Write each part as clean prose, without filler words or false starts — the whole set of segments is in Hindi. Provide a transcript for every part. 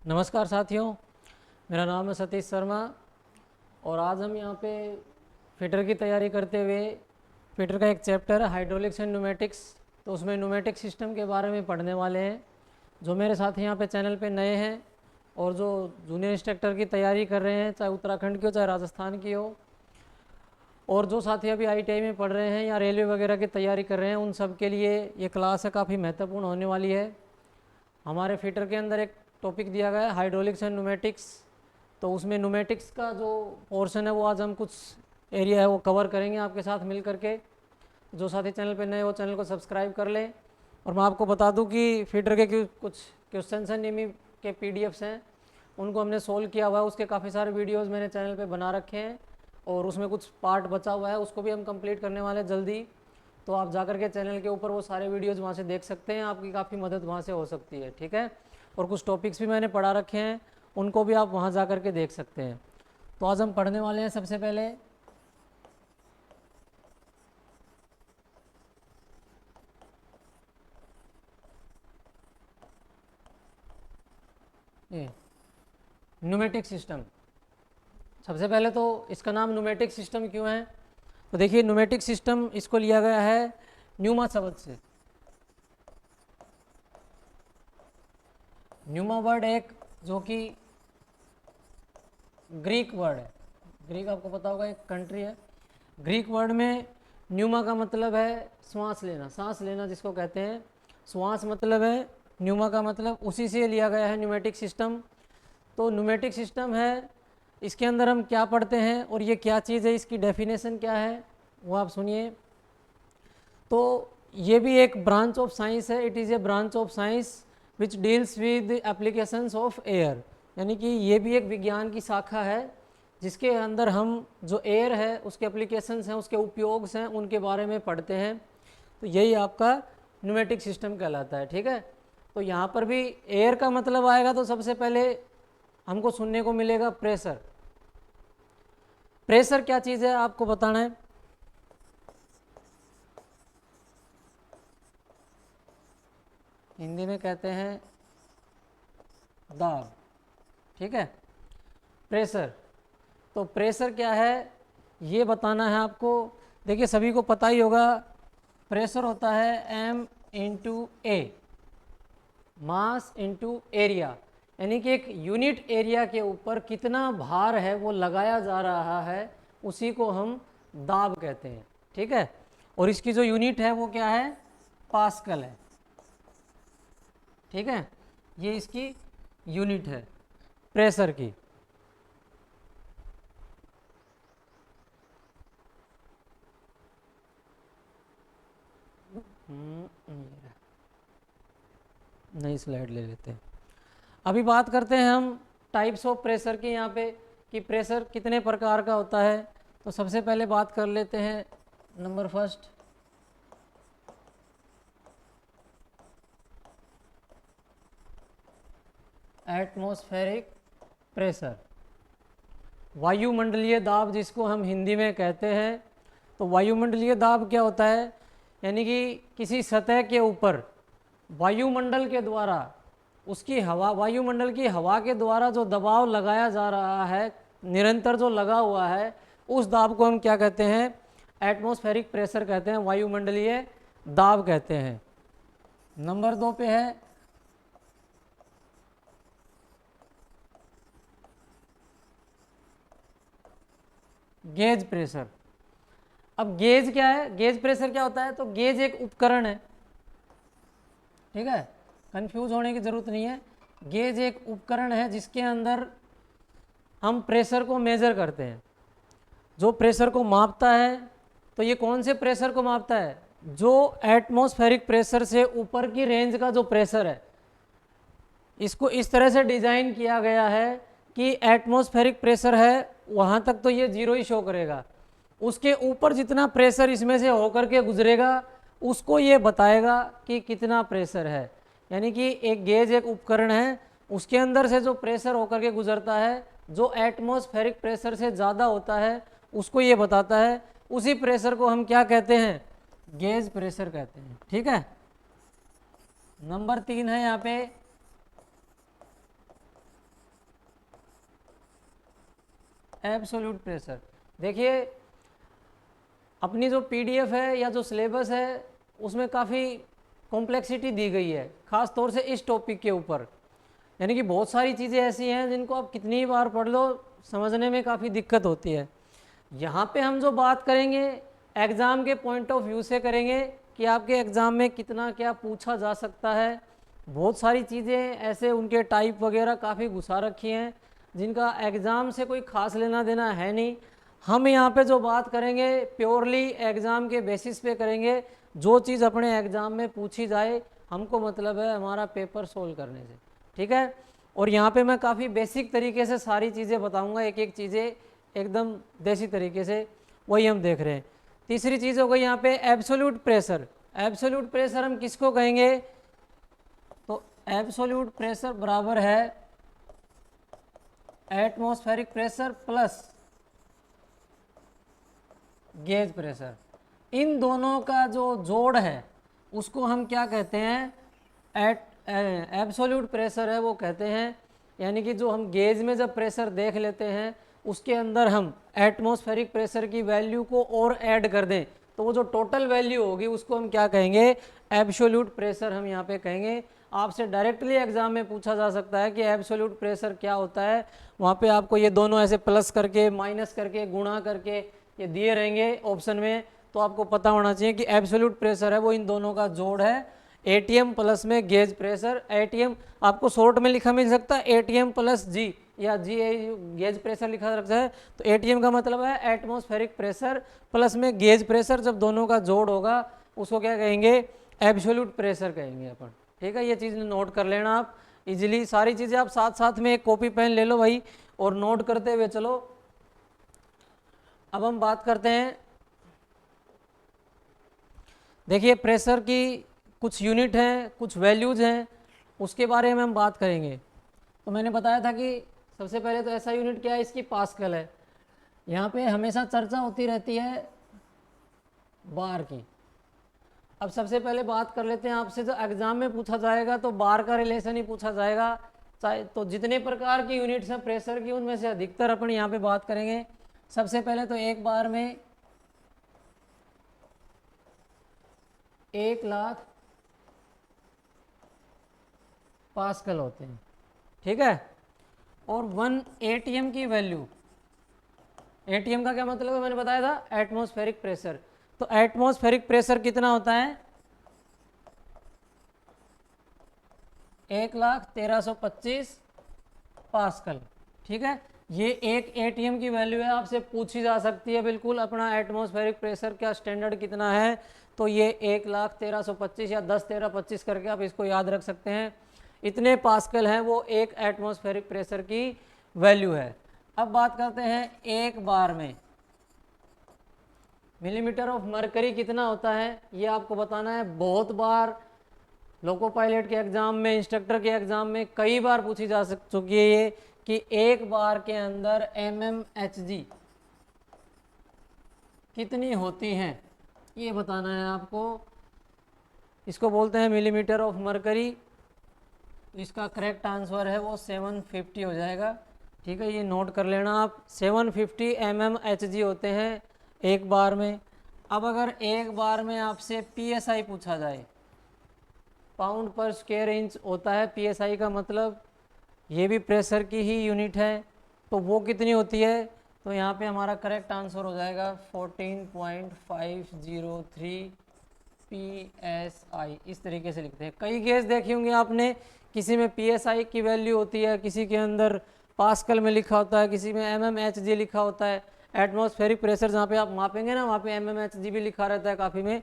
नमस्कार साथियों, मेरा नाम है सतीश शर्मा और आज हम यहाँ पे फिटर की तैयारी करते हुए फिटर का एक चैप्टर है हाइड्रोलिक्स एंड न्यूमेटिक्स, तो उसमें न्यूमेटिक सिस्टम के बारे में पढ़ने वाले हैं। जो मेरे साथी यहाँ पे चैनल पे नए हैं और जो जूनियर इंस्ट्रक्टर की तैयारी कर रहे हैं, चाहे उत्तराखंड की हो चाहे राजस्थान की हो, और जो साथी अभी ITI में पढ़ रहे हैं या रेलवे वगैरह की तैयारी कर रहे हैं, उन सब के लिए ये क्लास है काफ़ी महत्वपूर्ण होने वाली है। हमारे फिटर के अंदर एक टॉपिक दिया गया है हाइड्रोलिक्स एंड न्यूमेटिक्स, तो उसमें न्यूमेटिक्स का जो पोर्शन है वो आज हम कुछ एरिया है वो कवर करेंगे आपके साथ मिल करके। जो साथी चैनल पे नए वो चैनल को सब्सक्राइब कर लें। और मैं आपको बता दूं कि फिटर के कुछ क्वेश्चन हैं निमी के PDFs हैं, उनको हमने सोल्व किया हुआ है। उसके काफ़ी सारे वीडियोज़ मैंने चैनल पर बना रखे हैं और उसमें कुछ पार्ट बचा हुआ है, उसको भी हम कंप्लीट करने वाले हैं जल्दी। तो आप जाकर के चैनल के ऊपर वो सारे वीडियोज़ वहाँ से देख सकते हैं, आपकी काफ़ी मदद वहाँ से हो सकती है, ठीक है। और कुछ टॉपिक्स भी मैंने पढ़ा रखे हैं, उनको भी आप वहाँ जा कर के देख सकते हैं। तो आज हम पढ़ने वाले हैं सबसे पहले ये न्यूमेटिक सिस्टम। सबसे पहले तो इसका नाम न्यूमेटिक सिस्टम क्यों है, तो देखिए न्यूमेटिक सिस्टम इसको लिया गया है न्यूमा शब्द से। न्यूमा वर्ड एक जो कि ग्रीक वर्ड है, ग्रीक आपको पता होगा एक कंट्री है। ग्रीक वर्ड में न्यूमा का मतलब है श्वास लेना, सांस लेना जिसको कहते हैं, श्वास मतलब है न्यूमा का मतलब, उसी से लिया गया है न्यूमेटिक सिस्टम। तो न्यूमेटिक सिस्टम है, इसके अंदर हम क्या पढ़ते हैं और ये क्या चीज़ है, इसकी डेफिनेशन क्या है वो आप सुनिए। तो ये भी एक ब्रांच ऑफ साइंस है, it is a branch of science which deals with applications of air, यानी कि ये भी एक विज्ञान की शाखा है जिसके अंदर हम जो एयर है उसके एप्लीकेशंस हैं, उसके उपयोग हैं, उनके बारे में पढ़ते हैं। तो यही आपका न्यूमेटिक सिस्टम कहलाता है, ठीक है। तो यहाँ पर भी एयर का मतलब आएगा तो सबसे पहले हमको सुनने को मिलेगा प्रेशर। प्रेशर क्या चीज़ है आपको बताना है। हिंदी में कहते हैं दाब, ठीक है। प्रेशर, तो प्रेशर क्या है ये बताना है आपको। देखिए सभी को पता ही होगा, प्रेशर होता है M into A, mass into area, यानी कि एक यूनिट एरिया के ऊपर कितना भार है वो लगाया जा रहा है, उसी को हम दाब कहते हैं, ठीक है। और इसकी जो यूनिट है वो क्या है, पास्कल है, ठीक है। ये इसकी यूनिट है प्रेशर की। नई स्लाइड ले लेते हैं। अभी बात करते हैं हम टाइप्स ऑफ प्रेशर की, यहाँ पे कि प्रेशर कितने प्रकार का होता है। तो सबसे पहले बात कर लेते हैं नंबर फर्स्ट, एटमॉस्फेरिक प्रेशर, वायुमंडलीय दाब जिसको हम हिंदी में कहते हैं। तो वायुमंडलीय दाब क्या होता है, यानी कि किसी सतह के ऊपर वायुमंडल के द्वारा उसकी हवा, वायुमंडल की हवा के द्वारा जो दबाव लगाया जा रहा है, निरंतर जो लगा हुआ है, उस दाब को हम क्या कहते हैं, एटमॉस्फेरिक प्रेशर कहते हैं, वायुमंडलीय दाब कहते हैं। नंबर 2 पे है गेज प्रेशर। अब गेज क्या है, गेज प्रेशर क्या होता है, तो गेज एक उपकरण है, ठीक है, कंफ्यूज होने की ज़रूरत नहीं है। गेज एक उपकरण है जिसके अंदर हम प्रेशर को मेज़र करते हैं, जो प्रेशर को मापता है। तो ये कौन से प्रेशर को मापता है, जो एटमॉस्फेरिक प्रेशर से ऊपर की रेंज का जो प्रेशर है, इसको इस तरह से डिज़ाइन किया गया है कि एटमॉस्फेरिक प्रेशर है वहाँ तक तो ये 0 ही शो करेगा, उसके ऊपर जितना प्रेशर इसमें से होकर के गुजरेगा उसको ये बताएगा कि कितना प्रेशर है। यानी कि एक गेज एक उपकरण है, उसके अंदर से जो प्रेशर होकर के गुजरता है, जो एटमॉस्फेरिक प्रेशर से ज़्यादा होता है उसको ये बताता है। उसी प्रेशर को हम क्या कहते हैं, गेज प्रेशर कहते हैं, ठीक है। नंबर 3 है यहाँ पे एब्सोल्यूट प्रेशर। देखिए अपनी जो पीडीएफ है या जो सिलेबस है उसमें काफ़ी कॉम्प्लेक्सिटी दी गई है, ख़ास तौर से इस टॉपिक के ऊपर। यानी कि बहुत सारी चीज़ें ऐसी हैं जिनको आप कितनी बार पढ़ लो समझने में काफ़ी दिक्कत होती है। यहाँ पे हम जो बात करेंगे एग्ज़ाम के पॉइंट ऑफ व्यू से करेंगे कि आपके एग्ज़ाम में कितना क्या पूछा जा सकता है। बहुत सारी चीज़ें ऐसे उनके टाइप वगैरह काफ़ी घुसा रखी हैं जिनका एग्ज़ाम से कोई ख़ास लेना देना है नहीं। हम यहाँ पे जो बात करेंगे प्योरली एग्ज़ाम के बेसिस पे करेंगे, जो चीज़ अपने एग्ज़ाम में पूछी जाए हमको मतलब है हमारा पेपर सोल्व करने से, ठीक है। और यहाँ पे मैं काफ़ी बेसिक तरीके से सारी चीज़ें बताऊँगा, एक एक चीज़ें एकदम देसी तरीके से, वही हम देख रहे हैं। तीसरी चीज़ हो गई यहाँ पे एब्सोल्यूट प्रेशर। एब्सोल्यूट प्रेशर हम किसको कहेंगे, तो एब्सोल्यूट प्रेशर बराबर है atmospheric pressure plus gauge pressure. इन दोनों का जो जोड़ है उसको हम क्या कहते हैं, एब्सोल्यूट प्रेशर है वो कहते हैं। यानी कि जो हम गेज में जब प्रेशर देख लेते हैं उसके अंदर हम एटमॉस्फेरिक प्रेशर की वैल्यू को और ऐड कर दें तो वो जो टोटल वैल्यू होगी उसको हम क्या कहेंगे, एब्सोल्यूट प्रेशर हम यहाँ पे कहेंगे। आपसे डायरेक्टली एग्जाम में पूछा जा सकता है कि एब्सोल्यूट प्रेशर क्या होता है, वहाँ पे आपको ये दोनों ऐसे प्लस करके माइनस करके गुणा करके ये दिए रहेंगे ऑप्शन में, तो आपको पता होना चाहिए कि एब्सोल्यूट प्रेशर है वो इन दोनों का जोड़ है, एटीएम प्लस में गेज प्रेशर। एटीएम आपको शॉर्ट में लिखा मिल सकता है एटीएम प्लस जी, या जी गेज प्रेशर लिखा रखता है, तो एटीएम का मतलब है एटमॉस्फेरिक प्रेशर प्लस में गेज प्रेशर, जब दोनों का जोड़ होगा उसको क्या कहेंगे, एब्सोल्यूट प्रेशर कहेंगे अपन, ठीक है। ये चीज़ नोट कर लेना आप इजीली, सारी चीज़ें आप साथ साथ में एक कॉपी पेन ले लो भाई और नोट करते हुए चलो। अब हम बात करते हैं, देखिए प्रेशर की कुछ यूनिट हैं, कुछ वैल्यूज़ हैं, उसके बारे में हम बात करेंगे। तो मैंने बताया था कि सबसे पहले तो ऐसा यूनिट क्या है, इसकी पास्कल है। यहाँ पे हमेशा चर्चा होती रहती है बार की। अब सबसे पहले बात कर लेते हैं आपसे, जो एग्जाम में पूछा जाएगा तो बार का रिलेशन ही पूछा जाएगा। चाहे तो जितने प्रकार की यूनिट्स हैं प्रेशर की उनमें से अधिकतर अपन यहाँ पे बात करेंगे। सबसे पहले तो एक बार में 1,00,000 पास्कल होते हैं, ठीक है। और 1 एटीएम की वैल्यू, एटीएम का क्या मतलब है, मैंने बताया था एटमॉस्फेरिक प्रेशर। तो एटमॉस्फेरिक प्रेशर कितना होता है, 1,13,25 पास्कल, ठीक है। ये एक एटीएम की वैल्यू है, आपसे पूछी जा सकती है बिल्कुल अपना एटमॉस्फेरिक प्रेशर का स्टैंडर्ड कितना है, तो ये 1,13,25 या 10,13,25 करके आप इसको याद रख सकते हैं। इतने पास्कल हैं, वो एक एटमॉस्फेरिक प्रेशर की वैल्यू है। अब बात करते हैं एक बार में मिलीमीटर ऑफ मरकरी कितना होता है, ये आपको बताना है। बहुत बार लोको पायलट के एग्जाम में, इंस्ट्रक्टर के एग्जाम में कई बार पूछी जा चुकी है ये कि एक बार के अंदर mmHg कितनी होती हैं, ये बताना है आपको। इसको बोलते हैं मिलीमीटर ऑफ मरकरी। इसका करेक्ट आंसर है वो 750 हो जाएगा, ठीक है। ये नोट कर लेना आप, 750 mmHg होते हैं एक बार में। अब अगर एक बार में आपसे psi पूछा जाए, पाउंड पर स्क्वायर इंच होता है psi का मतलब, ये भी प्रेशर की ही यूनिट है, तो वो कितनी होती है, तो यहाँ पे हमारा करेक्ट आंसर हो जाएगा 14.503 psi। इस तरीके से लिखते हैं। कई केस देखे होंगे आपने, किसी में psi की वैल्यू होती है, किसी के अंदर पास्कल में लिखा होता है, किसी में mmHg लिखा होता है। एटमॉस्फेरिक प्रेशर जहाँ पे आप मापेंगे ना वहाँ पे mmHg भी लिखा रहता है काफ़ी में,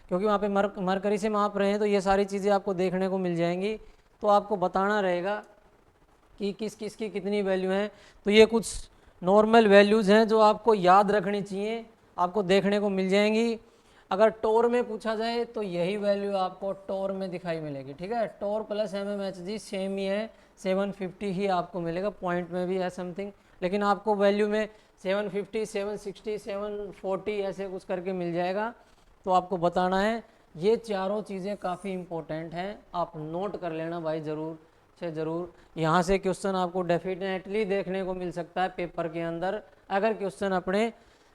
क्योंकि वहाँ पे मरकरी से माप रहे हैं, तो ये सारी चीज़ें आपको देखने को मिल जाएंगी। तो आपको बताना रहेगा कि किस किस की कितनी वैल्यू है। तो ये कुछ नॉर्मल वैल्यूज़ हैं जो आपको याद रखनी चाहिए, आपको देखने को मिल जाएंगी। अगर टोर में पूछा जाए तो यही वैल्यू आपको टोर में दिखाई मिलेगी, ठीक है। टोर प्लस mmHg सेम ही है, 750 ही आपको मिलेगा। पॉइंट में भी है समथिंग, लेकिन आपको वैल्यू में 750, 760, 740 ऐसे कुछ करके मिल जाएगा। तो आपको बताना है। ये चारों चीज़ें काफ़ी इम्पोर्टेंट हैं, आप नोट कर लेना भाई ज़रूर। से ज़रूर यहाँ से क्वेश्चन आपको डेफिनेटली देखने को मिल सकता है पेपर के अंदर। अगर क्वेश्चन अपने,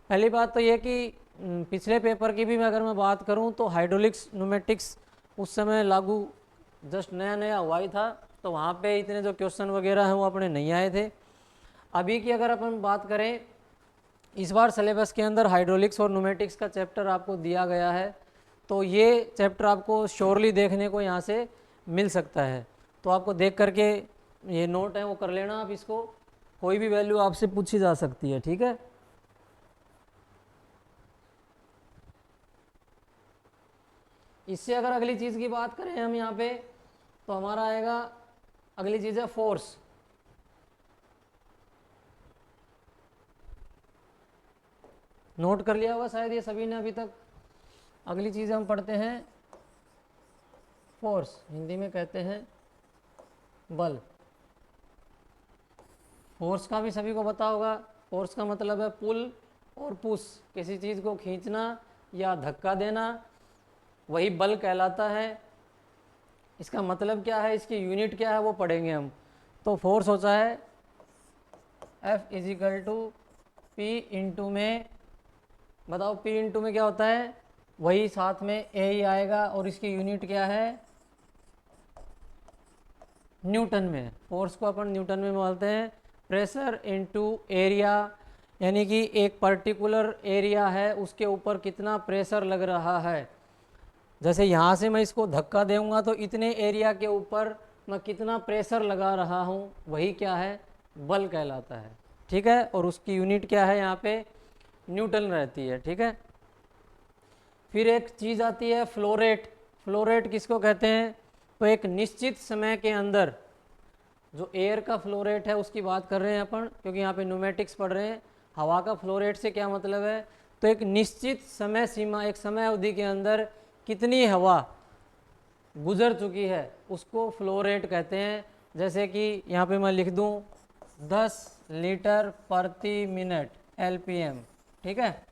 पहली बात तो ये कि पिछले पेपर की भी अगर मैं बात करूँ तो हाइड्रोलिक्स न्यूमेटिक्स उस समय लागू जस्ट नया नया हुआ ही था, तो वहाँ पे इतने जो क्वेश्चन वगैरह हैं वो अपने नहीं आए थे। अभी की अगर अपन बात करें, इस बार सिलेबस के अंदर हाइड्रोलिक्स और न्यूमेटिक्स का चैप्टर आपको दिया गया है, तो ये चैप्टर आपको श्योरली देखने को यहाँ से मिल सकता है। तो आपको देख करके ये नोट है वो कर लेना आप, इसको कोई भी वैल्यू आपसे पूछी जा सकती है, ठीक है। इससे अगर अगली चीज़ की बात करें हम यहाँ पे, तो हमारा आएगा अगली चीज़ है फोर्स। नोट कर लिया होगा शायद ये सभी ने अभी तक। अगली चीज़ हम पढ़ते हैं फोर्स, हिंदी में कहते हैं बल। फोर्स का भी सभी को पता होगा। फोर्स का मतलब है पुल और पुश, किसी चीज़ को खींचना या धक्का देना, वही बल कहलाता है। इसका मतलब क्या है, इसकी यूनिट क्या है वो पढ़ेंगे हम। तो फोर्स होता है F equal to P into में, बताओ P इंटू में क्या होता है, वही साथ में A ही आएगा, और इसकी यूनिट क्या है, न्यूटन में। फोर्स को अपन न्यूटन में बोलते हैं। प्रेशर इंटू एरिया, यानी कि एक पर्टिकुलर एरिया है उसके ऊपर कितना प्रेशर लग रहा है। जैसे यहाँ से मैं इसको धक्का दूंगा तो इतने एरिया के ऊपर मैं कितना प्रेशर लगा रहा हूँ, वही क्या है, बल कहलाता है, ठीक है। और उसकी यूनिट क्या है, यहाँ पे न्यूटन रहती है, ठीक है। फिर एक चीज़ आती है फ्लो रेट। फ्लो रेट किसको कहते हैं, तो एक निश्चित समय के अंदर जो एयर का फ्लो रेट है उसकी बात कर रहे हैं अपन, क्योंकि यहाँ पे न्यूमेटिक्स पढ़ रहे हैं। हवा का फ्लो रेट से क्या मतलब है, तो एक निश्चित समय सीमा, एक समय अवधि के अंदर कितनी हवा गुजर चुकी है उसको फ्लो रेट कहते हैं। जैसे कि यहाँ पे मैं लिख दूँ 10 लीटर प्रति मिनट LPM, ठीक है।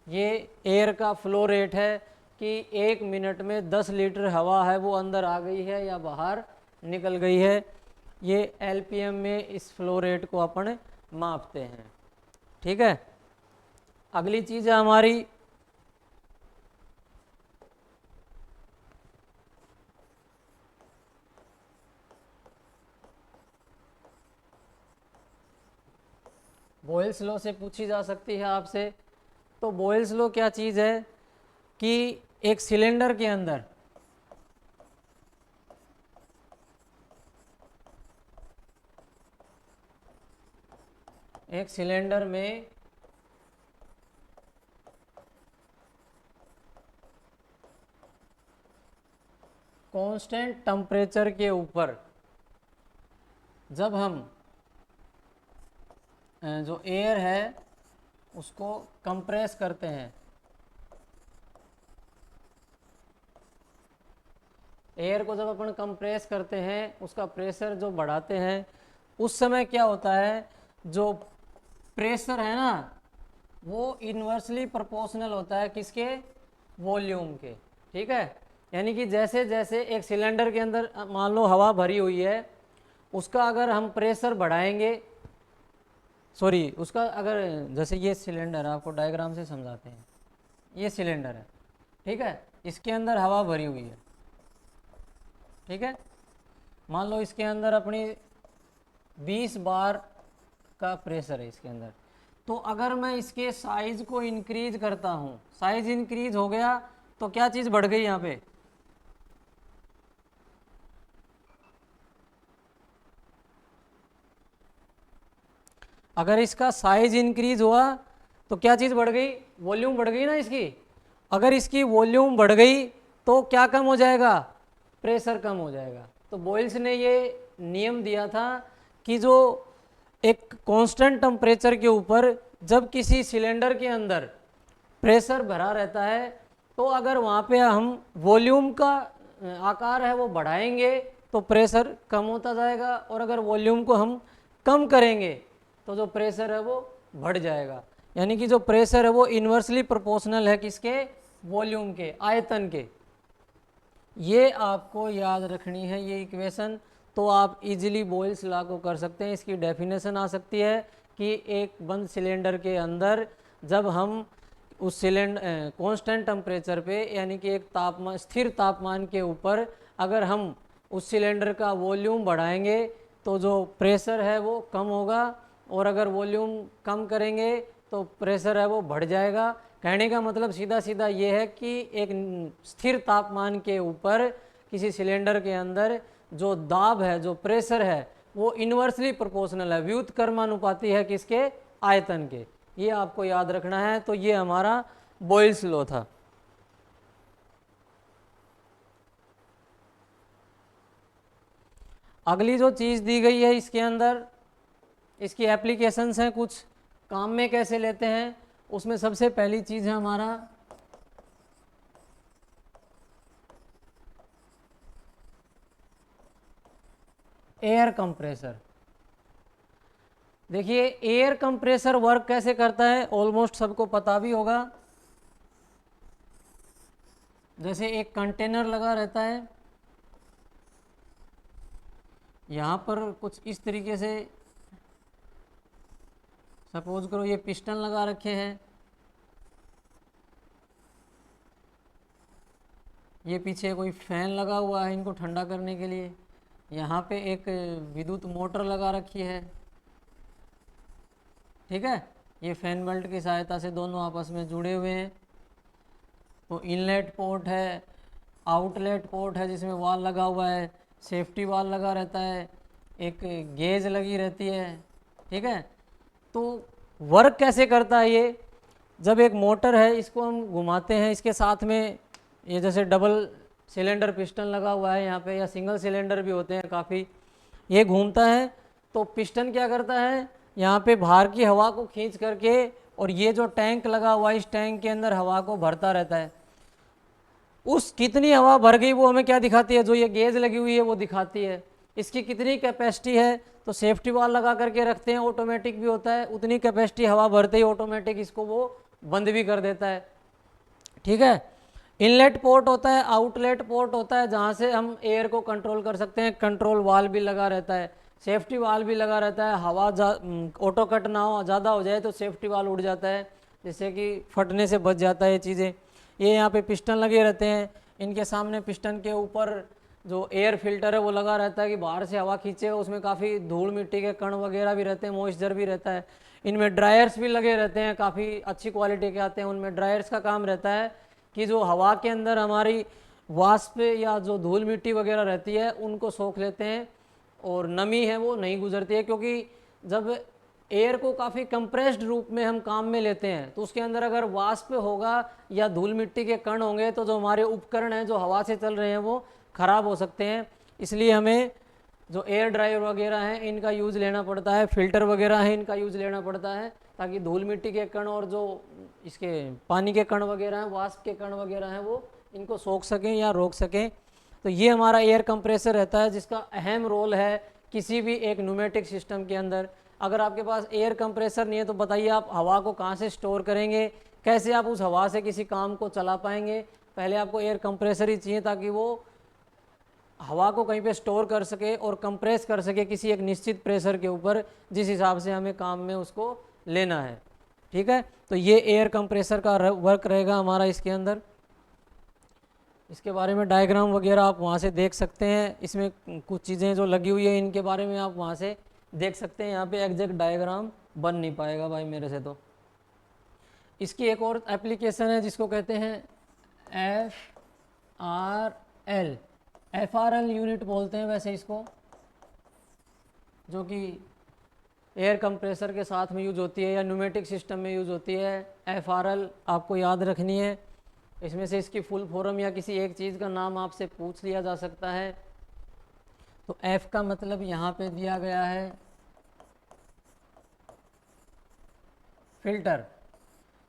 ये एयर का फ्लो रेट है कि 1 मिनट में 10 लीटर हवा है वो अंदर आ गई है या बाहर निकल गई है। ये LPM में इस फ्लो रेट को अपन मापते हैं, ठीक है। अगली चीज़ है हमारी बॉयल्स लॉ से पूछी जा सकती है आपसे। तो बॉयल्स लॉ क्या चीज़ है कि एक सिलेंडर के अंदर में कांस्टेंट टेम्परेचर के ऊपर जब हम जो एयर है उसको कंप्रेस करते हैं, एयर को जब अपन कंप्रेस करते हैं, उसका प्रेशर जो बढ़ाते हैं, उस समय क्या होता है, जो प्रेशर है ना वो इन्वर्सली प्रोपोर्शनल होता है किसके, वॉल्यूम के, ठीक है। यानी कि जैसे जैसे एक सिलेंडर के अंदर मान लो हवा भरी हुई है, उसका अगर हम प्रेशर बढ़ाएंगे, सॉरी उसका अगर, जैसे ये सिलेंडर, आपको डायग्राम से समझाते हैं, ये सिलेंडर है, ठीक है, इसके अंदर हवा भरी हुई है, ठीक है। मान लो इसके अंदर अपनी 20 बार का प्रेशर है इसके अंदर। तो अगर मैं इसके साइज को इंक्रीज करता हूँ, साइज इंक्रीज हो गया तो क्या चीज़ बढ़ गई यहाँ पे, अगर इसका साइज इंक्रीज हुआ तो क्या चीज़ बढ़ गई, वॉल्यूम बढ़ गई ना इसकी। अगर इसकी वॉल्यूम बढ़ गई तो क्या कम हो जाएगा, प्रेशर कम हो जाएगा। तो बॉयल्स ने ये नियम दिया था कि जो एक कांस्टेंट टेम्परेचर के ऊपर जब किसी सिलेंडर के अंदर प्रेशर भरा रहता है, तो अगर वहाँ पे हम वॉल्यूम का आकार है वो बढ़ाएंगे तो प्रेशर कम होता जाएगा, और अगर वॉल्यूम को हम कम करेंगे तो जो प्रेशर है वो बढ़ जाएगा। यानी कि जो प्रेशर है वो इन्वर्सली प्रोपोर्शनल है किसके, वॉल्यूम के, आयतन के। ये आपको याद रखनी है ये इक्वेशन। तो आप इजीली बॉयल्स लॉ को कर सकते हैं। इसकी डेफिनेशन आ सकती है कि एक बंद सिलेंडर के अंदर जब हम उस सिलेंडर कांस्टेंट टेम्परेचर पे यानी कि एक तापमान स्थिर तापमान के ऊपर अगर हम उस सिलेंडर का वॉल्यूम बढ़ाएंगे तो जो प्रेशर है वो कम होगा, और अगर वॉल्यूम कम करेंगे तो प्रेशर है वो बढ़ जाएगा। कहने का मतलब सीधा सीधा ये है कि एक स्थिर तापमान के ऊपर किसी सिलेंडर के अंदर जो दाब है, जो प्रेशर है, वो इन्वर्सली प्रोपोर्शनल है, व्युत्क्रमानुपाती है किसके? आयतन के। ये आपको याद रखना है। तो ये हमारा बॉयल्स लॉ था। अगली जो चीज़ दी गई है इसके अंदर, इसकी एप्लीकेशंस हैं, कुछ काम में कैसे लेते हैं, उसमें सबसे पहली चीज़ है हमारा एयर कंप्रेसर। देखिए एयर कंप्रेसर वर्क कैसे करता है, ऑलमोस्ट सबको पता भी होगा। जैसे एक कंटेनर लगा रहता है, यहाँ पर कुछ इस तरीके से सपोज करो ये पिस्टन लगा रखे हैं, ये पीछे कोई फैन लगा हुआ है इनको ठंडा करने के लिए, यहाँ पे एक विद्युत मोटर लगा रखी है, ठीक है। ये फैन बेल्ट की सहायता से दोनों आपस में जुड़े हुए हैं। तो इनलेट पोर्ट है, आउटलेट पोर्ट है जिसमें वाल लगा हुआ है, सेफ्टी वाल लगा रहता है, एक गेज लगी रहती है, ठीक है। तो वर्क कैसे करता है ये, जब एक मोटर है इसको हम घुमाते हैं, इसके साथ में ये जैसे डबल सिलेंडर पिस्टन लगा हुआ है यहाँ पे, या सिंगल सिलेंडर भी होते हैं काफ़ी, ये घूमता है तो पिस्टन क्या करता है, यहाँ पे बाहर की हवा को खींच करके, और ये जो टैंक लगा हुआ है इस टैंक के अंदर हवा को भरता रहता है। उस कितनी हवा भर गई वो हमें क्या दिखाती है, जो ये गेज लगी हुई है वो दिखाती है। इसकी कितनी कैपेसिटी है, तो सेफ्टी वाल लगा करके रखते हैं, ऑटोमेटिक भी होता है, उतनी कैपेसिटी हवा भरते ही ऑटोमेटिक इसको वो बंद भी कर देता है, ठीक है। इनलेट पोर्ट होता है, आउटलेट पोर्ट होता है जहाँ से हम एयर को कंट्रोल कर सकते हैं, कंट्रोल वाल भी लगा रहता है, सेफ्टी वाल भी लगा रहता है, हवा ऑटो कट ना हो, ज़्यादा हो जाए तो सेफ्टी वाल उड़ जाता है जिससे कि फटने से बच जाता है ये चीज़ें। ये यहाँ पे पिस्टन लगे रहते हैं, इनके सामने पिस्टन के ऊपर जो एयर फिल्टर है वो लगा रहता है कि बाहर से हवा खींचेगा, उसमें काफ़ी धूल मिट्टी के कण वगैरह भी रहते हैं, मॉइस्चर भी रहता है। इनमें ड्रायर्स भी लगे रहते हैं, काफ़ी अच्छी क्वालिटी के आते हैं, उनमें ड्रायर्स का काम रहता है कि जो हवा के अंदर हमारी वाष्प या जो धूल मिट्टी वगैरह रहती है उनको सोख लेते हैं, और नमी है वो नहीं गुजरती है। क्योंकि जब एयर को काफ़ी कंप्रेस्ड रूप में हम काम में लेते हैं तो उसके अंदर अगर वाष्प होगा या धूल मिट्टी के कण होंगे तो जो हमारे उपकरण हैं जो हवा से चल रहे हैं वो ख़राब हो सकते हैं। इसलिए हमें जो एयर ड्रायर वगैरह हैं इनका यूज़ लेना पड़ता है, फिल्टर वगैरह हैं इनका यूज़ लेना पड़ता है, ताकि धूल मिट्टी के कण और जो इसके पानी के कण वगैरह हैं, वाष्प के कण वगैरह हैं, वो इनको सोख सकें या रोक सकें। तो ये हमारा एयर कंप्रेसर रहता है जिसका अहम रोल है किसी भी एक न्यूमेटिक सिस्टम के अंदर। अगर आपके पास एयर कंप्रेसर नहीं है तो बताइए आप हवा को कहाँ से स्टोर करेंगे, कैसे आप उस हवा से किसी काम को चला पाएंगे। पहले आपको एयर कंप्रेसर ही चाहिए ताकि वो हवा को कहीं पे स्टोर कर सके और कंप्रेस कर सके किसी एक निश्चित प्रेशर के ऊपर, जिस हिसाब से हमें काम में उसको लेना है, ठीक है। तो ये एयर कंप्रेसर का वर्क रहेगा हमारा इसके अंदर। इसके बारे में डायग्राम वगैरह आप वहाँ से देख सकते हैं, इसमें कुछ चीज़ें जो लगी हुई है इनके बारे में आप वहाँ से देख सकते हैं। यहाँ पे एग्जैक्ट डायग्राम बन नहीं पाएगा भाई मेरे से। तो इसकी एक और एप्लीकेशन है जिसको कहते हैं FRL यूनिट बोलते हैं वैसे इसको, जो कि एयर कंप्रेसर के साथ में यूज होती है या न्यूमेटिक सिस्टम में यूज होती है। FRL आपको याद रखनी है। इसमें से इसकी फुल फॉर्म या किसी एक चीज़ का नाम आपसे पूछ लिया जा सकता है। तो F का मतलब यहाँ पे दिया गया है फिल्टर।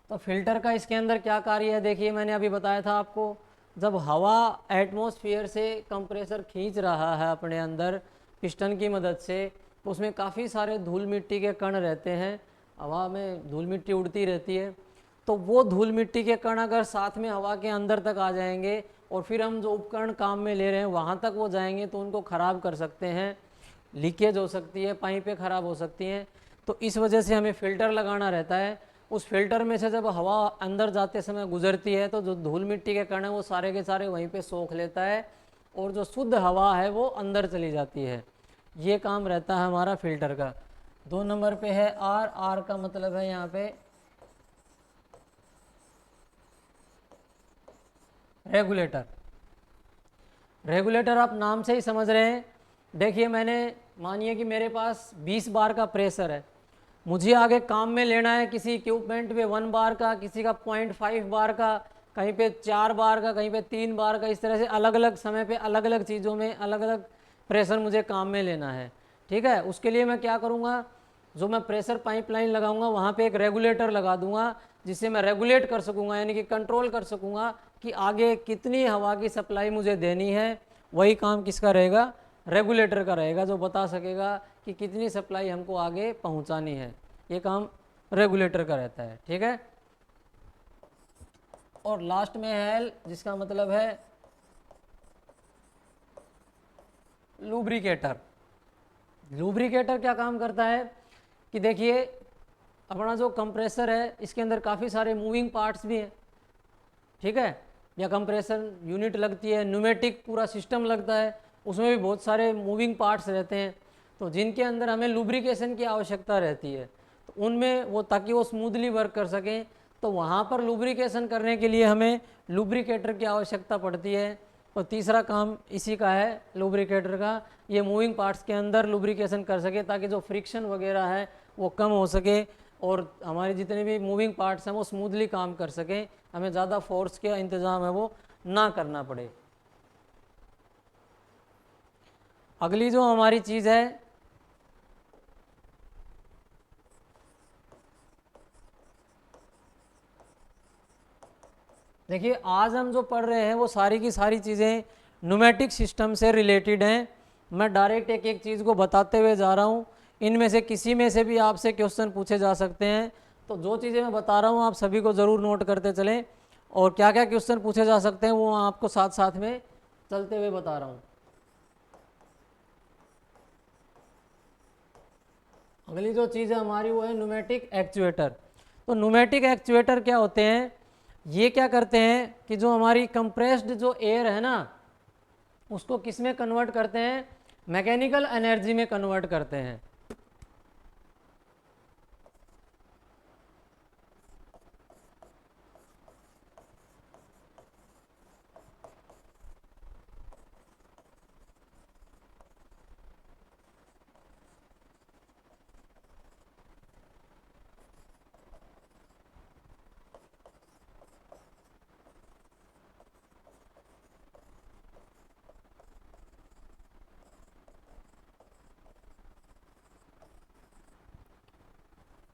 तो फिल्टर का इसके अंदर क्या कार्य है, देखिए मैंने अभी बताया था आपको, जब हवा एटमॉस्फेयर से कंप्रेसर खींच रहा है अपने अंदर पिस्टन की मदद से, तो उसमें काफ़ी सारे धूल मिट्टी के कण रहते हैं, हवा में धूल मिट्टी उड़ती रहती है। तो वो धूल मिट्टी के कण अगर साथ में हवा के अंदर तक आ जाएंगे और फिर हम जो उपकरण काम में ले रहे हैं वहाँ तक वो जाएंगे तो उनको ख़राब कर सकते हैं, लीकेज हो सकती है, पाइपें ख़राब हो सकती हैं। तो इस वजह से हमें फ़िल्टर लगाना रहता है। उस फिल्टर में से जब हवा अंदर जाते समय गुजरती है तो जो धूल मिट्टी के कण हैं वो सारे के सारे वहीं पे सोख लेता है और जो शुद्ध हवा है वो अंदर चली जाती है। ये काम रहता है हमारा फिल्टर का। 2 नंबर पे है आर। आर का मतलब है यहाँ पे रेगुलेटर। रेगुलेटर आप नाम से ही समझ रहे हैं। देखिए मैंने मानिए कि मेरे पास 20 बार का प्रेशर है, मुझे आगे काम में लेना है किसी इक्विपमेंट पे 1 बार का, किसी का 0.5 बार का, कहीं पे 4 बार का, कहीं पे 3 बार का। इस तरह से अलग अलग समय पे अलग अलग चीज़ों में अलग अलग प्रेशर मुझे काम में लेना है। ठीक है, उसके लिए मैं क्या करूँगा, जो मैं प्रेशर पाइपलाइन लगाऊंगा वहाँ पे एक रेगुलेटर लगा दूंगा जिससे मैं रेगुलेट कर सकूँगा, यानी कि कंट्रोल कर सकूँगा कि आगे कितनी हवा की सप्लाई मुझे देनी है। वही काम किसका रहेगा, रेगुलेटर का रहेगा, जो बता सकेगा कि कितनी सप्लाई हमको आगे पहुंचानी है। ये काम रेगुलेटर का रहता है। ठीक है, और लास्ट में है एल, जिसका मतलब है लुब्रिकेटर। लुब्रिकेटर क्या काम करता है कि देखिए अपना जो कंप्रेसर है इसके अंदर काफ़ी सारे मूविंग पार्ट्स भी हैं। ठीक है, या कंप्रेसर यूनिट लगती है, न्यूमेटिक पूरा सिस्टम लगता है, उसमें भी बहुत सारे मूविंग पार्ट्स रहते हैं, तो जिनके अंदर हमें लुब्रिकेशन की आवश्यकता रहती है। तो उनमें वो ताकि वो स्मूथली वर्क कर सकें, तो वहाँ पर लुब्रिकेशन करने के लिए हमें लुब्रिकेटर की आवश्यकता पड़ती है। और तीसरा काम इसी का है लुब्रिकेटर का, ये मूविंग पार्ट्स के अंदर लुब्रिकेशन कर सके ताकि जो फ्रिक्शन वगैरह है वो कम हो सके और हमारे जितने भी मूविंग पार्ट्स हैं वो स्मूथली काम कर सकें, हमें ज़्यादा फोर्स का इंतज़ाम है वो ना करना पड़े। अगली जो हमारी चीज़ है देखिए, आज हम जो पढ़ रहे हैं वो सारी की सारी चीज़ें न्यूमेटिक सिस्टम से रिलेटेड हैं। मैं डायरेक्ट एक एक चीज़ को बताते हुए जा रहा हूँ, इनमें से किसी में से भी आपसे क्वेश्चन पूछे जा सकते हैं। तो जो चीज़ें मैं बता रहा हूँ आप सभी को ज़रूर नोट करते चलें, और क्या क्या क्वेश्चन पूछे जा सकते हैं वो आपको साथ साथ में चलते हुए बता रहा हूँ। अगली जो चीज़ है हमारी वो है न्यूमेटिक एक्चुएटर। तो न्यूमेटिक एक्चुएटर क्या होते हैं, ये क्या करते हैं कि जो हमारी कंप्रेस्ड जो एयर है ना उसको किस में कन्वर्ट करते हैं, मैकेनिकल एनर्जी में कन्वर्ट करते हैं।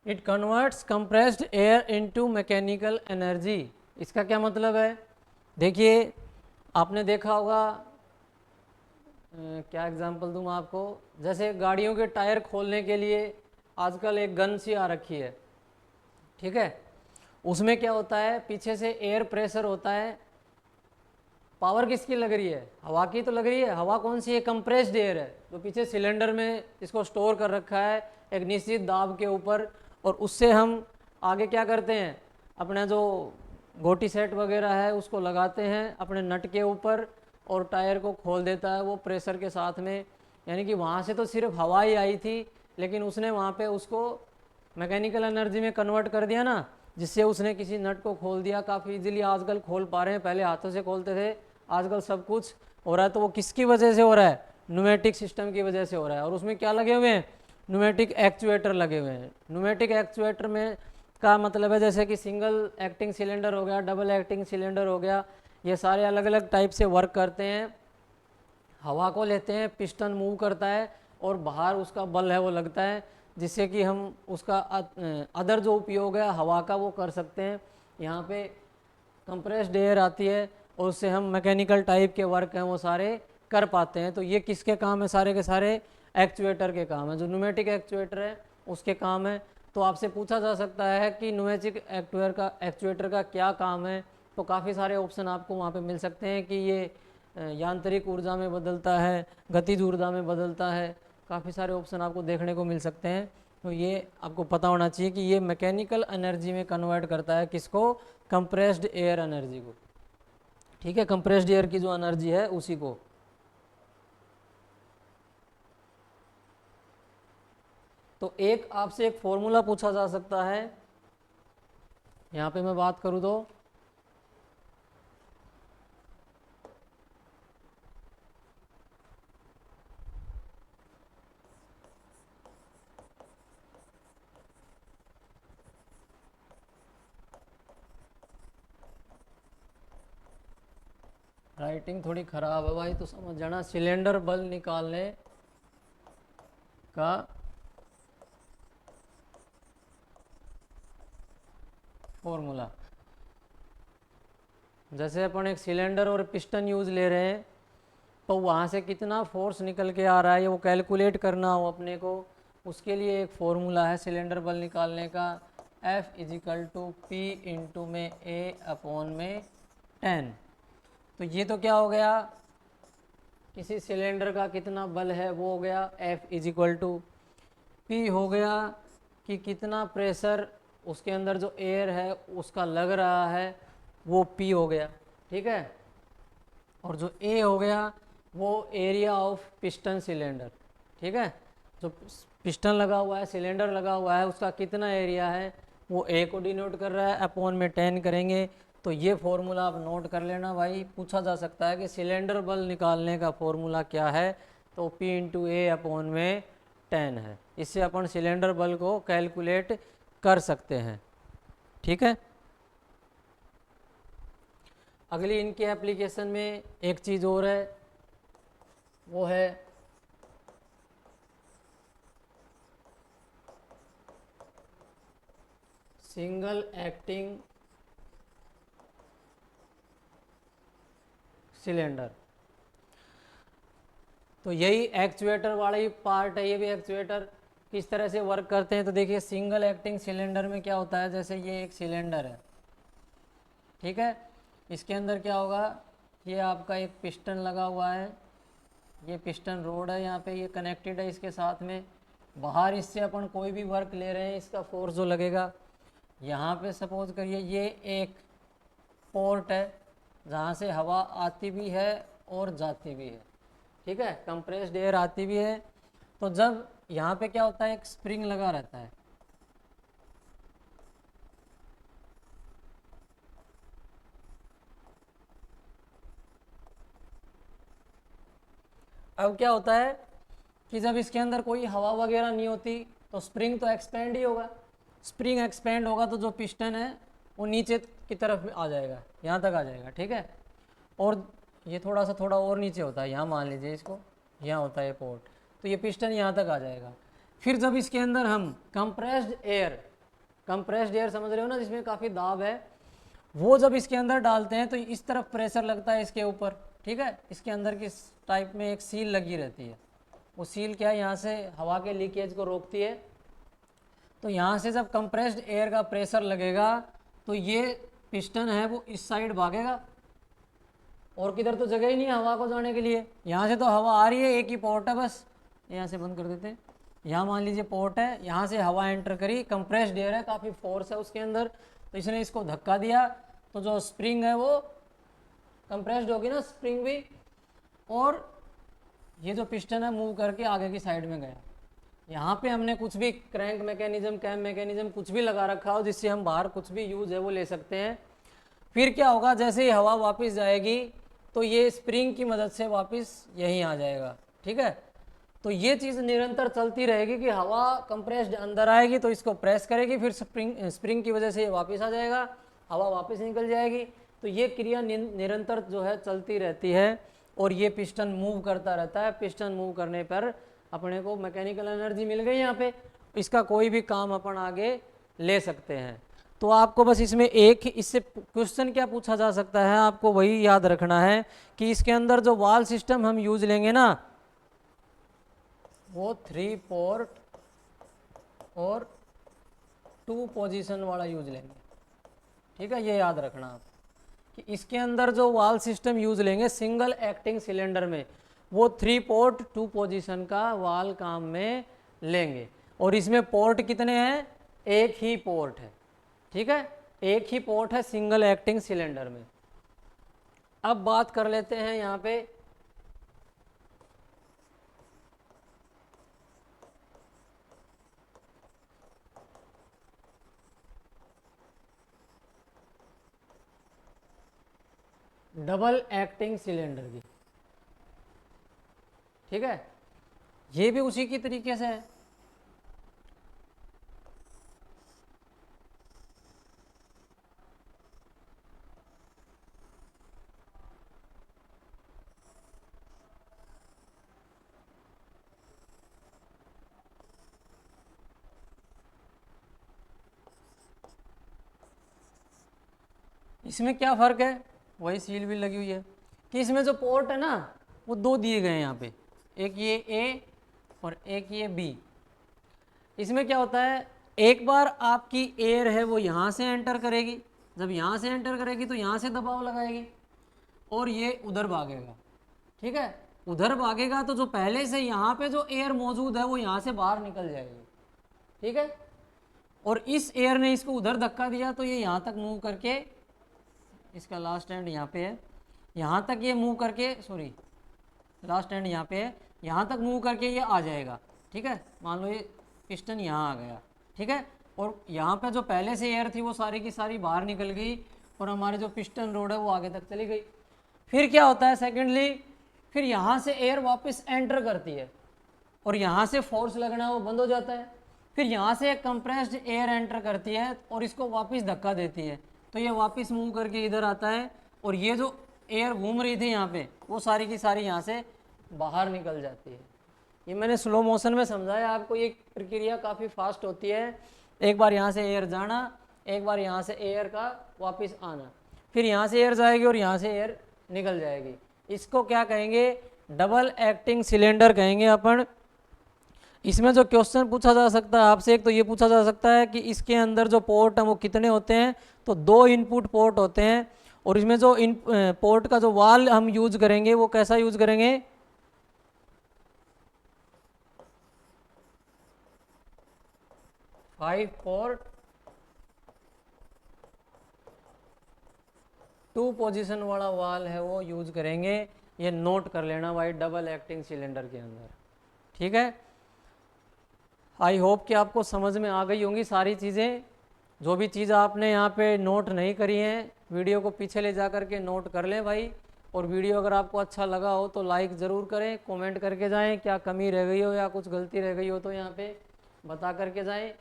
It converts compressed air into mechanical energy. इसका क्या मतलब है, देखिए आपने देखा होगा, क्या एग्जांपल दूँ आपको, जैसे गाड़ियों के टायर खोलने के लिए आजकल एक गन सी आ रखी है। ठीक है, उसमें क्या होता है, पीछे से एयर प्रेशर होता है। पावर किसकी लग रही है, हवा की तो लग रही है। हवा कौन सी है, कंप्रेस्ड एयर है, जो पीछे सिलेंडर में इसको स्टोर कर रखा है एक निश्चित दाब के ऊपर। और उससे हम आगे क्या करते हैं, अपना जो गोटी सेट वगैरह है उसको लगाते हैं अपने नट के ऊपर और टायर को खोल देता है वो प्रेशर के साथ में। यानी कि वहाँ से तो सिर्फ हवा ही आई थी, लेकिन उसने वहाँ पे उसको मैकेनिकल एनर्जी में कन्वर्ट कर दिया ना, जिससे उसने किसी नट को खोल दिया। काफ़ी इजीली आजकल खोल पा रहे हैं, पहले हाथों से खोलते थे, आजकल सब कुछ हो रहा है। तो वो किसकी वजह से हो रहा है, न्यूमेटिक सिस्टम की वजह से हो रहा है। और उसमें क्या लगे हुए हैं, न्यूमेटिक एक्चुएटर लगे हुए हैं। न्यूमेटिक एक्चुएटर में का मतलब है जैसे कि सिंगल एक्टिंग सिलेंडर हो गया, डबल एक्टिंग सिलेंडर हो गया, ये सारे अलग अलग टाइप से वर्क करते हैं। हवा को लेते हैं, पिस्टन मूव करता है और बाहर उसका बल है वो लगता है, जिससे कि हम उसका अदर जो उपयोग है हवा का वो कर सकते हैं। यहाँ पे कंप्रेस्ड एयर आती है और उससे हम मैकेनिकल टाइप के वर्क हैं वो सारे कर पाते हैं। तो ये किसके काम है, सारे के सारे एक्चुएटर के काम है। जो न्यूमेटिक एक्चुएटर है उसके काम है। तो आपसे पूछा जा सकता है कि न्यूमेटिक एक्चुएटर का क्या काम है, तो काफ़ी सारे ऑप्शन आपको वहाँ पे मिल सकते हैं कि ये यांत्रिक ऊर्जा में बदलता है, गतिज ऊर्जा में बदलता है, काफ़ी सारे ऑप्शन आपको देखने को मिल सकते हैं। तो ये आपको पता होना चाहिए कि ये मैकेनिकल एनर्जी में कन्वर्ट करता है, किसको? कंप्रेस्ड एयर एनर्जी को। ठीक है, कंप्रेस्ड एयर की जो एनर्जी है उसी को। तो एक आपसे एक फॉर्मूला पूछा जा सकता है, यहाँ पे मैं बात करूँ तो राइटिंग थोड़ी ख़राब है भाई, तो समझ जाना। सिलेंडर बल निकालने का फॉर्मूला, जैसे अपन एक सिलेंडर और पिस्टन यूज़ ले रहे हैं, तो वहाँ से कितना फोर्स निकल के आ रहा है, ये वो कैलकुलेट करना हो अपने को, उसके लिए एक फॉर्मूला है सिलेंडर बल निकालने का, F equal to P into में A अपॉन में 10। तो ये तो क्या हो गया, किसी सिलेंडर का कितना बल है वो हो गया F इजिक्वल टू पी, हो गया कि कितना प्रेशर उसके अंदर जो एयर है उसका लग रहा है वो P हो गया। ठीक है, और जो A हो गया वो एरिया ऑफ पिस्टन सिलेंडर। ठीक है, जो पिस्टन लगा हुआ है, सिलेंडर लगा हुआ है, उसका कितना एरिया है वो A को डिनोट कर रहा है, अपॉन में 10 करेंगे। तो ये फॉर्मूला आप नोट कर लेना भाई, पूछा जा सकता है कि सिलेंडर बल निकालने का फॉर्मूला क्या है, तो P इंटू ए अपॉन में 10 है। इससे अपन सिलेंडर बल को कैलकुलेट कर सकते हैं। ठीक है, अगली इनके एप्लीकेशन में एक चीज़ और है, वो है सिंगल एक्टिंग सिलेंडर। तो यही एक्चुएटर वाला ही पार्ट है, ये भी एक्चुएटर किस तरह से वर्क करते हैं। तो देखिए सिंगल एक्टिंग सिलेंडर में क्या होता है, जैसे ये एक सिलेंडर है, ठीक है, इसके अंदर क्या होगा, ये आपका एक पिस्टन लगा हुआ है, ये पिस्टन रोड है, यहाँ पे ये कनेक्टेड है इसके साथ में। बाहर इससे अपन कोई भी वर्क ले रहे हैं, इसका फोर्स जो लगेगा, यहाँ पे सपोज करिए ये एक पोर्ट है जहाँ से हवा आती भी है और जाती भी है। ठीक है, कंप्रेस्ड एयर आती भी है। तो जब यहाँ पे क्या होता है, एक स्प्रिंग लगा रहता है, अब क्या होता है कि जब इसके अंदर कोई हवा वगैरह नहीं होती तो स्प्रिंग तो एक्सपेंड ही होगा। स्प्रिंग एक्सपेंड होगा तो जो पिस्टन है वो नीचे की तरफ आ जाएगा, यहाँ तक आ जाएगा। ठीक है, और ये थोड़ा और नीचे होता है, यहाँ मान लीजिए इसको, यहाँ होता है पोर्ट, तो ये पिस्टन यहाँ तक आ जाएगा। फिर जब इसके अंदर हम कंप्रेस्ड एयर समझ रहे हो ना, जिसमें काफ़ी दाब है, वो जब इसके अंदर डालते हैं तो इस तरफ प्रेशर लगता है इसके ऊपर। ठीक है, इसके अंदर की टाइप में एक सील लगी रहती है, वो सील क्या है, यहाँ से हवा के लीकेज को रोकती है। तो यहाँ से जब कंप्रेस्ड एयर का प्रेशर लगेगा तो ये पिस्टन है वो इस साइड भागेगा, और किधर तो जगह ही नहीं है हवा को जाने के लिए। यहाँ से तो हवा आ रही है, एक ही पोर्ट है बस, यहाँ से बंद कर देते हैं। यहाँ मान लीजिए पोर्ट है, यहाँ से हवा एंटर करी, कंप्रेस्ड एयर है, काफ़ी फोर्स है उसके अंदर, तो इसने इसको धक्का दिया, तो जो स्प्रिंग है वो कंप्रेस्ड होगी ना स्प्रिंग भी, और ये जो पिस्टन है मूव करके आगे की साइड में गया। यहाँ पे हमने कुछ भी क्रैंक मैकेनिज्म, कैम मैकेनिज्म कुछ भी लगा रखा हो जिससे हम बाहर कुछ भी यूज है वो ले सकते हैं। फिर क्या होगा, जैसे ही हवा वापस जाएगी तो ये स्प्रिंग की मदद से वापस यहीं आ जाएगा। ठीक है, तो ये चीज़ निरंतर चलती रहेगी कि हवा कंप्रेस्ड अंदर आएगी तो इसको प्रेस करेगी, फिर स्प्रिंग की वजह से ये वापस आ जाएगा, हवा वापस निकल जाएगी। तो ये क्रिया निरंतर जो है चलती रहती है, और ये पिस्टन मूव करता रहता है। पिस्टन मूव करने पर अपने को मैकेनिकल एनर्जी मिल गई यहाँ पे, इसका कोई भी काम अपन आगे ले सकते हैं। तो आपको बस इसमें एक इससे क्वेश्चन क्या पूछा जा सकता है, आपको वही याद रखना है कि इसके अंदर जो वाल सिस्टम हम यूज लेंगे ना, वो 3 पोर्ट और 2 पोजीशन वाला यूज लेंगे। ठीक है, ये याद रखना आप कि इसके अंदर जो वाल्व सिस्टम यूज लेंगे सिंगल एक्टिंग सिलेंडर में, वो 3 पोर्ट 2 पोजीशन का वाल्व काम में लेंगे। और इसमें पोर्ट कितने हैं? एक ही पोर्ट है, ठीक है, एक ही पोर्ट है सिंगल एक्टिंग सिलेंडर में। अब बात कर लेते हैं यहाँ पे डबल एक्टिंग सिलेंडर की, ठीक है, ये भी उसी की तरीके से है। इसमें क्या फ़र्क है? वही सील भी लगी हुई है कि इसमें जो पोर्ट है ना वो 2 दिए गए हैं यहाँ पे, एक ये ए और एक ये बी। इसमें क्या होता है, एक बार आपकी एयर है वो यहाँ से एंटर करेगी, जब यहाँ से एंटर करेगी तो यहाँ से दबाव लगाएगी और ये उधर भागेगा, ठीक है, उधर भागेगा तो जो पहले से यहाँ पे जो एयर मौजूद है वो यहाँ से बाहर निकल जाएगी, ठीक है, और इस एयर ने इसको उधर धक्का दिया तो ये यहाँ तक मूव करके, इसका लास्ट एंड यहाँ पे है, यहाँ तक ये मूव करके, सॉरी लास्ट एंड यहाँ पे है, यहाँ तक मूव करके ये आ जाएगा, ठीक है, मान लो ये पिस्टन यहाँ आ गया, ठीक है, और यहाँ पे जो पहले से एयर थी वो सारी की सारी बाहर निकल गई और हमारे जो पिस्टन रोड है वो आगे तक चली गई। फिर क्या होता है, सेकेंडली फिर यहाँ से एयर वापस एंटर करती है और यहाँ से फोर्स लगना वो बंद हो जाता है। फिर यहाँ से एक कंप्रेस्ड एयर एंटर करती है और इसको वापस धक्का देती है तो ये वापस मूव करके इधर आता है और ये जो एयर घूम रही थी यहाँ पे वो सारी की सारी यहाँ से बाहर निकल जाती है। ये मैंने स्लो मोशन में समझाया आपको, ये प्रक्रिया काफ़ी फास्ट होती है। एक बार यहाँ से एयर जाना, एक बार यहाँ से एयर का वापस आना, फिर यहाँ से एयर जाएगी और यहाँ से एयर निकल जाएगी। इसको क्या कहेंगे, डबल एक्टिंग सिलेंडर कहेंगे अपन। इसमें जो क्वेश्चन पूछा जा सकता है आपसे, एक तो ये पूछा जा सकता है कि इसके अंदर जो पोर्ट हैं वो कितने होते हैं, तो 2 इनपुट पोर्ट होते हैं और इसमें जो पोर्ट का जो वाल्व हम यूज करेंगे वो कैसा यूज करेंगे, 5 पोर्ट 2 पोजीशन वाला वाल्व है वो यूज करेंगे। ये नोट कर लेना भाई डबल एक्टिंग सिलेंडर के अंदर, ठीक है। आई होप कि आपको समझ में आ गई होंगी सारी चीज़ें। जो भी चीज़ आपने यहाँ पे नोट नहीं करी है, वीडियो को पीछे ले जा कर के नोट कर लें भाई। और वीडियो अगर आपको अच्छा लगा हो तो लाइक ज़रूर करें, कमेंट करके जाएं, क्या कमी रह गई हो या कुछ गलती रह गई हो तो यहाँ पे बता करके जाएं।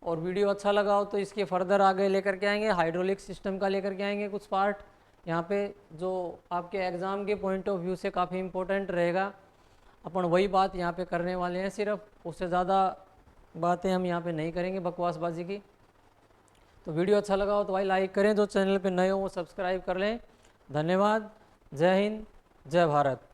और वीडियो अच्छा लगा हो तो इसके फर्दर आगे लेकर के आएंगे, हाइड्रोलिक सिस्टम का लेकर के आएंगे कुछ पार्ट यहाँ पे जो आपके एग्ज़ाम के पॉइंट ऑफ व्यू से काफ़ी इम्पोर्टेंट रहेगा। अपन वही बात यहाँ पे करने वाले हैं, सिर्फ उससे ज़्यादा बातें हम यहाँ पे नहीं करेंगे बकवासबाजी की। तो वीडियो अच्छा लगा हो तो भाई लाइक करें, जो चैनल पे नए हो वो सब्सक्राइब कर लें। धन्यवाद। जय हिंद, जय भारत।